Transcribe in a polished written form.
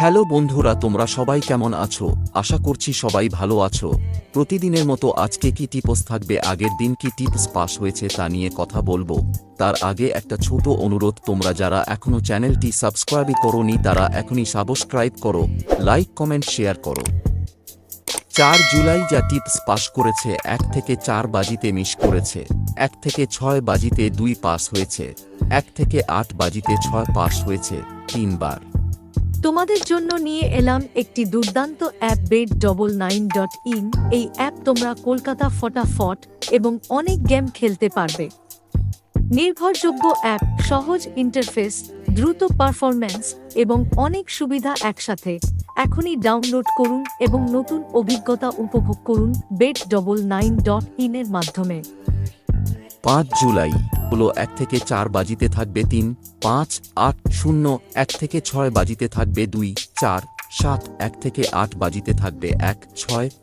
Hello বন্ধুরা, তোমরা সবাই কেমন আছো? আশা করছি সবাই ভালো আছো। প্রতিদিনের মতো আজকে কি টিপস থাকবে, আগের দিন কি টিপস পাস হয়েছে তা নিয়ে কথা বলবো। তার আগে একটা ছোট অনুরোধ, তোমরা যারা এখনো চ্যানেলটি সাবস্ক্রাইব করোনি তারা এখনই সাবস্ক্রাইব করো, লাইক কমেন্ট শেয়ার করো। 4 জুলাই যা টিপস পাস করেছে, 1 থেকে 4 বাজিতে মিস করেছে, 1 থেকে 6 বাজিতে 2 পাস হয়েছে, 1 থেকে 8 বাজিতে 6 পাস হয়েছে 3 বার। তোমাদের জন্য নিয়ে এলাম একটি দুর্দান্ত অ্যাপ, bet99.in। এই অ্যাপ তোমরা কলকাতা ফটাফট এবং অনেক গেম খেলতে পারবে। নির্ভরযোগ্য অ্যাপ, সহজ ইন্টারফেস, দ্রুত পারফরম্যান্স এবং অনেক সুবিধা একসাথে। এখনই ডাউনলোড করুন এবং নতুন অভিজ্ঞতা উপভোগ করুন bet99.in এর মাধ্যমে। 5 জুলাই হলো 1 থেকে 4 বাজিতে থাকবে 3, 5, 8, 0, 1 থেকে 6 বাজিতে থাকবে 2, 4, 7, 1 থেকে 8 বাজিতে থাকবে 1, 6,